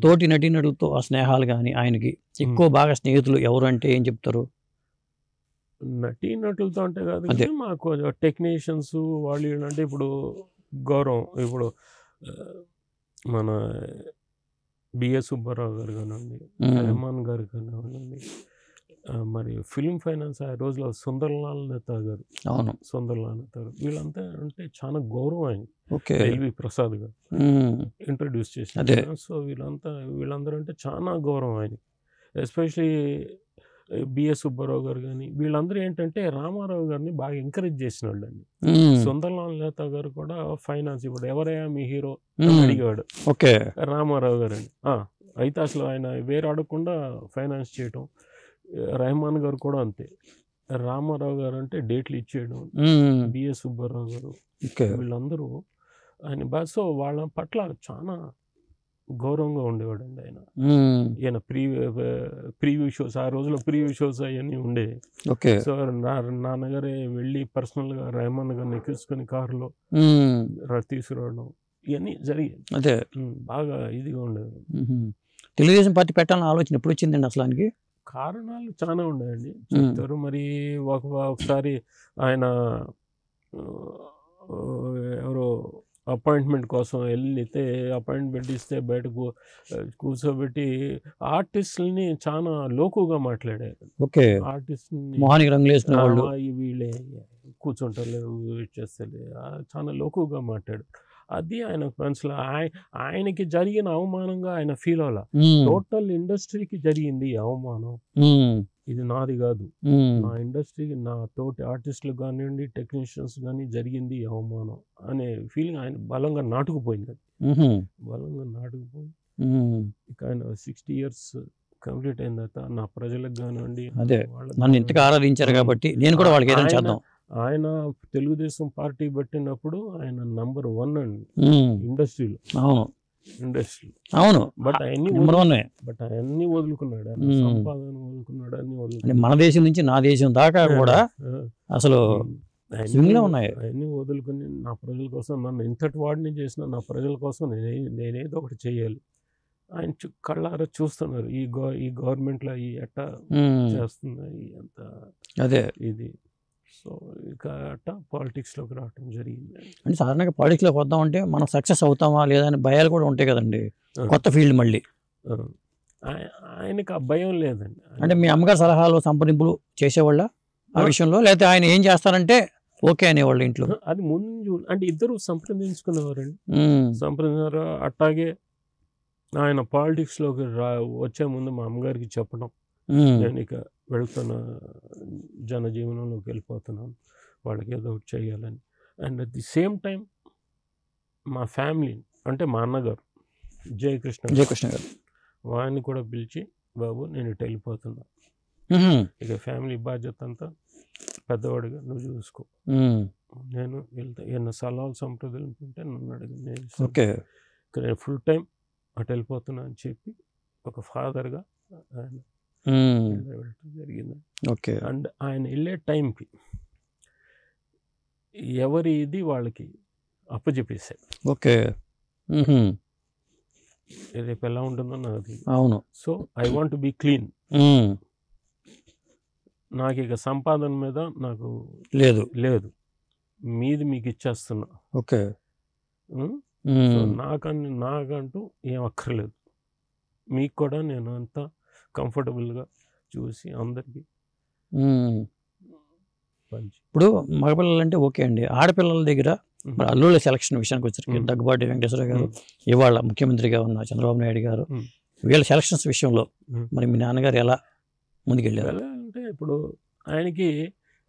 తోటి నటీనటులతో ఆ స్నేహాలు కానీ ఆయనకి ఎక్కువ బాగా స్నేహితులు ఎవరు అంటే ఏం చెప్తారు? నటీనటులతో అంటే కాదు అదే. కానీ మాకు టెక్నీషియన్స్ వాళ్ళు వీళ్ళు అంటే ఇప్పుడు గౌరవం ఇప్పుడు మన బిఎస్ సుబ్బారావు గారు కానివ్వండి, రెహమాన్ గారు కానివ్వండి, మరి ఫిల్మ్ ఫైనాన్స్ ఆ రోజులో సుందర్లాల్ నేతా గారు, అవును. సుందర్లాల్ నేతా గారు వీళ్ళంతా అంటే చాలా గౌరవం ఆయన. ఓకే. ఎల్వి ప్రసాద్ గారు ఇంట్రడ్యూస్ అదే. చేశారు. సో వీళ్ళందరూ అంటే చాలా గౌరవం ఆయన. ఎస్పెషలీ బిఎస్ సుబ్బారావు గారు కానీ వీళ్ళందరూ ఏంటంటే రామారావు గారిని బాగా ఎంకరేజ్ చేసిన వాళ్ళు అండి. సుందర్లాల్ నేతా గారు కూడా ఫైనాన్స్ ఇప్పుడు ఎవరయ్యా మీ హీరో అని అడిగాడు ఓకే. రామారావు గారు అండి. అయితే అసలు ఆయన వేరే అడగకుండా ఫైనాన్స్ చేయటం. రెహమాన్ గారు కూడా అంతే. రామారావు గారు అంటే డేట్లు ఇచ్చేయడం. బిఎస్ సుబ్బారావు గారు వీళ్ళందరూ ఆయన సో వాళ్ళ పట్ల చాలా గౌరవంగా ఉండేవాడండి ఆయన. ఈయన ప్రీవ్యూ షోస్ ఆ రోజులో ప్రీవ్యూ షోస్ అవన్నీ ఉండేవి. సో నాన్నగారే వెళ్ళి పర్సనల్గా రెహమాన్ గారిని ఎక్కించుకొని కారులో తీసుకురావడం ఇవన్నీ జరిగాయి. అదే బాగా ఇదిగా ఉండేది. తెలుగుదేశం పార్టీ పెట్టాలని ఆలోచన ఎప్పుడు వచ్చిందండి అసలు ఆయనకి? కారణాలు చాలా ఉన్నాయండి చెప్తారు. మరి ఒకసారి ఆయన ఎవరో అపాయింట్మెంట్ కోసం వెళ్తే అపాయింట్మెంట్ ఇస్తే బయటకు కూర్చోబెట్టి ఆర్టిస్టులని చాలా లోకుగా మాట్లాడారు. ఓకే. ఆర్టిస్ట్ని మొహానికి రంగులు వేసుకునే వాళ్ళు వీళ్ళే కూర్చుంటలేరు చేస్తలే చాలా లోకుగా మాట్లాడు. అది ఆయన మనసులో ఆయనకి జరిగిన అవమానంగా ఆయన ఫీల్ అవ్వాల. టోటల్ ఇండస్ట్రీకి జరిగింది అవమానం. ఇది నాది కాదు, నా ఇండస్ట్రీకి నా తోటి ఆర్టిస్టులు కానివ్వండి టెక్నీషియన్స్ కానీ జరిగింది అవమానం అనే ఫీలింగ్ ఆయన బలంగా నాటుకుపోయింది. అది బలంగా నాటుకుపోయి ఇక ఆయన 60 years కంప్లీట్ అయిన తర్వాత నా ప్రజలకు కానివ్వండి నన్ను ఇంతగా ఆరాధించారు కాబట్టి నేను కూడా వాళ్ళకి ఏదైనా చేద్దాం. ఆయన తెలుగుదేశం పార్టీ పెట్టినప్పుడు ఆయన నంబర్ 1 అండి ఇండస్ట్రీలో. అవును అవును. బట్ అవన్నీ వదులుకున్నాడు, సంపాదన వదులుకున్నాడు, అన్ని వదులుకున్నాడు. మన దేశం నుంచి నా దేశం దాకా కూడా అసలు అవన్నీ వదులుకుని నా ప్రజల కోసం నన్ను ఇంతటి వాడిని చేసిన నా ప్రజల కోసం నేనేదో ఒకటి చేయాలి. ఆయన కళ్ళారా చూస్తున్నారు ఈ గవర్నమెంట్లో ఈ ఎట్టా చేస్తున్నాయి అంత అదే ఇది. సో ఇక అట్టా పాలిటిక్స్లోకి రావటం జరిగింది. అంటే సాధారణంగా పాలిటిక్స్లోకి వద్దామంటే మనం సక్సెస్ అవుతామా లేదా అని భయాలు కూడా ఉంటాయి కదండి. కొత్త ఫీల్డ్ మళ్ళీ ఆయనకి ఆ భయం లేదండి. అంటే మీ అమ్మగారు సలహాలు సంప్రదింపులు చేసేవాళ్ళ ఆ విషయంలో, లేకపోతే ఆయన ఏం చేస్తారంటే ఓకే అనేవాళ్ళు ఇంట్లో? అది ముందు అంటే ఇద్దరు సంప్రదించుకునేవారండి. సంప్రదించారు. అట్టాగే ఆయన పాలిటిక్స్లోకి వచ్చే ముందు మా అమ్మగారికి చెప్పడం, నేను ఇక వెళ్తున్న జనజీవనంలోకి వెళ్ళిపోతున్నాను, వాళ్ళకి ఏదో ఒకటి చేయాలని. And at the same time మా ఫ్యామిలీ అంటే మా అన్నగారు జయకృష్ణ గారు వాడిని కూడా పిలిచి, బాబు నేను ఇటు వెళ్ళిపోతున్నా, ఇక ఫ్యామిలీ బాధ్యత అంతా పెద్దవాడిగా నువ్వు చూసుకో, నేను వెళ్తా, ఏమన్నా సలహాలు సంప్రదింపుంటే నన్ను అడిగి నేను ఫుల్ టైం అటు వెళ్ళిపోతున్నా అని చెప్పి ఒక ఫాదర్గా ఆయన వెళ్ళటం జరిగింది. అండ్ ఆయన వెళ్ళే టైంకి ఎవరి ఇది వాళ్ళకి అప్పచెప్పేశారు. రేపు ఎలా ఉంటుందో నాకు. అవును. So I want be clean. నాకు ఇక సంపాదన మీద నాకు లేదు, మీది మీకు ఇచ్చేస్తున్నా. నాకంటూ ఏం అక్కర్లేదు, మీకు కూడా నేను అంతా కంఫర్టబుల్గా చూసి అందరికీ. ఇప్పుడు మగపిల్లలు అంటే ఓకే అండి, ఆడపిల్లల దగ్గర అల్లుళ్ళ సెలక్షన్ విషయానికి వచ్చరికి దగ్గుబాటి వెంకటేశ్వర గారు, ఇవాళ ముఖ్యమంత్రిగా ఉన్న చంద్రబాబు నాయుడు గారు, వీళ్ళ సెలక్షన్స్ విషయంలో మరి మీ నాన్నగారు ఎలా ముందుకెళ్ళారు? అంటే ఇప్పుడు ఆయనకి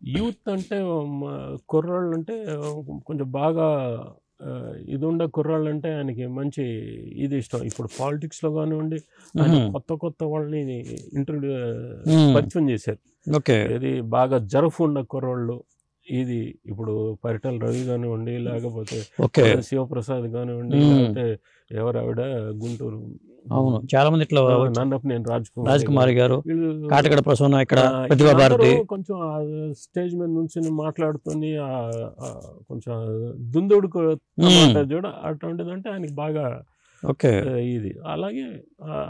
యూత్ అంటే కుర్రాళ్ళు అంటే కొంచెం బాగా ఇది ఉండే కుర్రాళ్ళు అంటే ఆయనకి మంచి ఇది ఇష్టం. ఇప్పుడు పాలిటిక్స్లో కానివ్వండి కొత్త వాళ్ళని పరిచయం చేశారు. ఇది బాగా జరఫ్ ఉన్న కుర్రాళ్ళు, ఇది ఇప్పుడు పరిటాల రవి కానివ్వండి, లేకపోతే శివప్రసాద్ కానివ్వండి, లేకపోతే ఎవరావిడ గుంటూరు, అవును చాలా మంది ఇట్లా నేను రాజకుమారి గారు, కాటగడ ప్రసన్న, ఇక్కడ ప్రతిభా భారతి కొంచెం స్టేజ్ మీద నుంచి మాట్లాడుతుంది, కొంచెం దుందుడు చూడ అటువంటిదంటే ఆయనకి బాగా ఓకే. ఇది అలాగే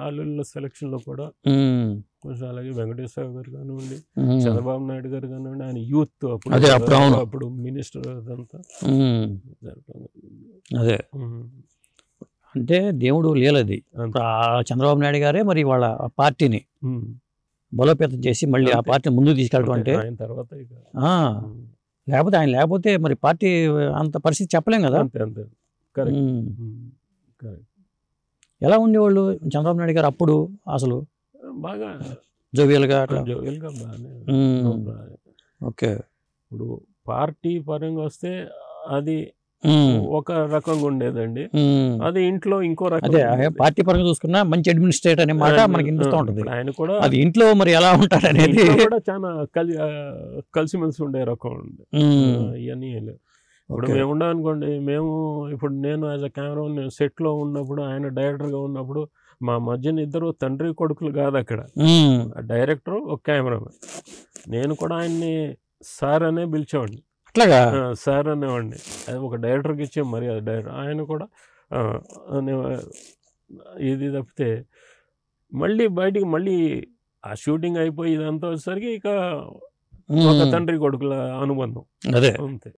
అల్లుళ్ళ సెలక్షన్లో కూడా ఉమ్, కొంచెం అలాగే వెంకటేశ్వర గారు కానివ్వండి, ఉమ్, చంద్రబాబు నాయుడు గారు కానివ్వండి, ఆయన యూత్ అప్పుడు అదే, అప్పుడు అవును. అప్పుడు మినిస్టర్ అదంతా ఉమ్, అదే ఉమ్. అంటే దేవుడు లీలది. అంతే. ఆ చంద్రబాబు నాయుడు గారే మరి వాళ్ళ పార్టీని ఉమ్. బలోపేతం చేసి మళ్ళీ ఆ అంతే. పార్టీని ముందుకు తీసుకెళ్ళడం అంటే ఆయన తర్వాత ఇక ఆ, ఉమ్. లేకపోతే ఆయన లేకపోతే మరి పార్టీ అంత పరిస్థితి చెప్పలేం కదా. అంతే అంతే కరెక్ట్. ఉమ్. కరెక్ట్. ఎలా ఉండేవాళ్ళు చంద్రబాబు నాయుడు గారు అప్పుడు అసలు బాగా జోవియల్గా అట్లా? జోవియల్గా బాగానే ఉమ్, బాగానే. ఓకే. ఇప్పుడు పార్టీ పరంగా వస్తే అది ఉమ్, ఒక రకంగా ఉండేదండి, ఉమ్. అది ఇంట్లో ఇంకో అదే రకంగా అదే ఉండేది. పార్టీ పరంగా చూసుకున్నా మంచి అడ్మినిస్ట్రేటర్ అనే మాట మనకి వినిపిస్తూ ఉంటుంది. ఇప్పుడు ఆయన కూడా అది ఇంట్లో మరి ఎలా ఉంటారనేది. ఇంట్లో కూడా చాలా కలిసిమెలిసి ఉండే రకం ఉంది. ఇవన్నీ ఏం లేవు. ఇప్పుడు ఓకే. మేము ఉన్నాం అనుకోండి, ఇప్పుడు నేను యాజ్ అ కెమెరా సెట్లో ఉన్నప్పుడు, ఆయన డైరెక్టర్గా ఉన్నప్పుడు మా మధ్యన ఇద్దరు తండ్రి కొడుకులు కాదు అక్కడ. డైరెక్టర్ ఒక కెమెరామెన్. నేను కూడా ఆయన్ని సార్ అనే పిలిచేవాడిని, అట్లాగా. సార్ అనేవాడిని. అది ఒక డైరెక్టర్కి ఇచ్చే మర్యాద. డైరెక్టర్ ఆయన కూడా అనే ఇది తప్పితే మళ్ళీ బయటికి మళ్ళీ ఆ షూటింగ్ అయిపోయి ఇదంతా వచ్చేసరికి ఇక ఒక తండ్రి కొడుకుల అనుబంధం అదే అంతే.